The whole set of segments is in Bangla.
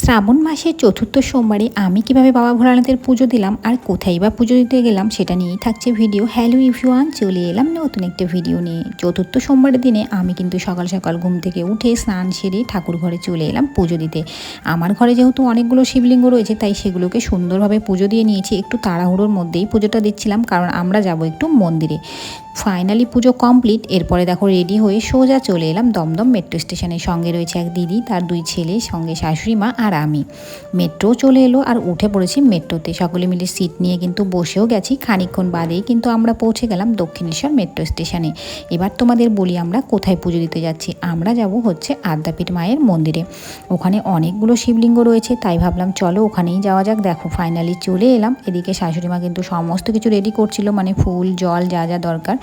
শ্রাবণ মাসের চতুর্থ সোমবারে আমি কিভাবে বাবা ভোলানাথের পুজো দিলাম আর কোথায় বা পুজো দিতে গেলাম সেটা নিয়েই থাকছে ভিডিও। হ্যালো এভরিওয়ান, চলে এলাম নতুন একটা ভিডিও নিয়ে। চতুর্থ সোমবারের দিনে আমি কিন্তু সকাল সকাল ঘুম থেকে উঠে স্নান সেরে ঠাকুর ঘরে চলে এলাম পুজো দিতে। আমার ঘরে যেহেতু অনেকগুলো শিবলিঙ্গ রয়েছে তাই সেগুলোকে সুন্দরভাবে পুজো দিয়ে নিয়েছি। একটু তাড়াহুড়োর মধ্যেই পুজোটা দিচ্ছিলাম কারণ আমরা যাব একটু মন্দিরে। ফাইনালি পুজো কমপ্লিট। এরপরে দেখো রেডি হয়ে সোজা চলে এলাম দমদম মেট্রো স্টেশনের। সঙ্গে রয়েছে এক দিদি, তার দুই ছেলে, সঙ্গে শাশুড়ি মা আর আমি। মেট্রো চলে এলো আর উঠে পড়েছি মেট্রোতে। সকলে মিলে সিট নিয়ে কিন্তু বসেও গেছি। খানিকক্ষণ বাদেই কিন্তু আমরা পৌঁছে গেলাম দক্ষিণেশ্বর মেট্রো স্টেশনে। এবার তোমাদের বলি আমরা কোথায় পুজো দিতে যাচ্ছি। আমরা যাব হচ্ছে আদ্যাপীঠ মায়ের মন্দিরে। ওখানে অনেকগুলো শিবলিঙ্গ রয়েছে তাই ভাবলাম চলো ওখানেই যাওয়া যাক। দেখো ফাইনালি চলে এলাম। এদিকে শাশুড়ি মা কিন্তু সমস্ত কিছু রেডি করছিল, মানে ফুল জল যা যা দরকার।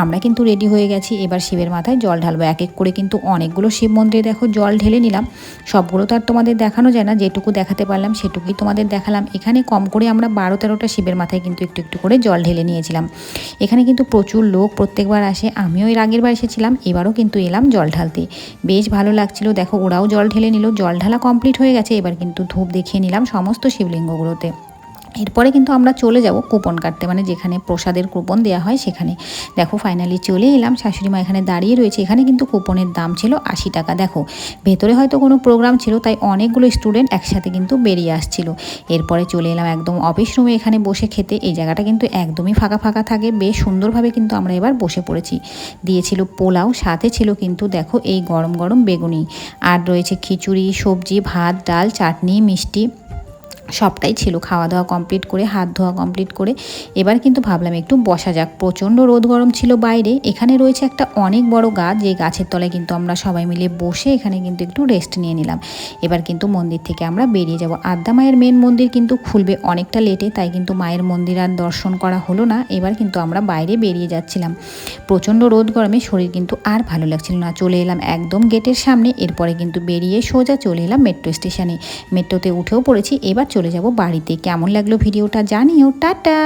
আমরা কিন্তু রেডি হয়ে গেছি। এবার শিবের মাথায় জল ঢালবো। এক এক করে কিন্তু অনেকগুলো শিব মন্দিরে দেখো জল ঢেলে নিলাম। সবগুলো তো আর তোমাদের দেখানো যায় না, যেটুকু দেখাতে পারলাম সেটুকুই তোমাদের দেখালাম। এখানে কম করে আমরা 12-13টা শিবের মাথায় কিন্তু একটু একটু করে জল ঢেলে নিয়েছিলাম। এখানে কিন্তু প্রচুর লোক প্রত্যেকবার আসে। আমিও এর আগের বার এসেছিলাম, এবারও কিন্তু এলাম জল ঢালতে। বেশ ভালো লাগছিল। দেখো ওরাও জল ঢেলে নিল। জল ঢালা কমপ্লিট হয়ে গেছে। এবার কিন্তু ধূপ দেখিয়ে নিলাম সমস্ত শিবলিঙ্গগুলোতে। এরপরে কিন্তু আমরা চলে যাব কুপন কাটতে, মানে যেখানে প্রসাদের কুপন দেওয়া হয় সেখানে। দেখো ফাইনালি চলে এলাম। শাশুড়ি মা এখানে দাঁড়িয়ে রয়েছে। এখানে কিন্তু কুপনের দাম ছিল 80 টাকা। দেখো ভেতরে হয়তো কোনো প্রোগ্রাম ছিল তাই অনেকগুলো স্টুডেন্ট একসাথে কিন্তু বেরিয়ে আসছিল। এরপরে চলে এলাম একদম অফিস রুমে এখানে বসে খেতে। এই জায়গাটা কিন্তু একদমই ফাঁকা ফাঁকা থাকে। বেশ সুন্দরভাবে কিন্তু আমরা এবার বসে পড়েছি। দিয়েছিল পোলাও, সাথে ছিল কিন্তু দেখো এই গরম গরম বেগুনি, আর রয়েছে খিচুড়ি, সবজি, ভাত, ডাল, চাটনি, মিষ্টি সবটাই ছিল। খাওয়া দাওয়া কমপ্লিট করে, হাত ধোয়া কমপ্লিট করে এবার কিন্তু ভাবলাম একটু বসা যাক। প্রচণ্ড রোদ গরম ছিল বাইরে। এখানে রয়েছে একটা অনেক বড় গাছ, যে গাছের তলায় কিন্তু আমরা সবাই মিলে বসে এখানে কিন্তু একটু রেস্ট নিয়ে নিলাম। এবার কিন্তু মন্দির থেকে আমরা বেরিয়ে যাব। আদ্যা মায়ের মেন মন্দির কিন্তু খুলবে অনেকটা লেটে, তাই কিন্তু মায়ের মন্দির আর দর্শন করা হলো না। এবার কিন্তু আমরা বাইরে বেরিয়ে যাচ্ছিলাম। প্রচণ্ড রোদ গরমে শরীর কিন্তু আর ভালো লাগছিল না। চলে এলাম একদম গেটের সামনে। এরপরে কিন্তু বেরিয়ে সোজা চলে এলাম মেট্রো স্টেশনে। মেট্রোতে উঠেও পড়েছি। এবার চলে যাব বাড়িতে। কেমন লাগলো ভিডিওটা জানিও। টাটা।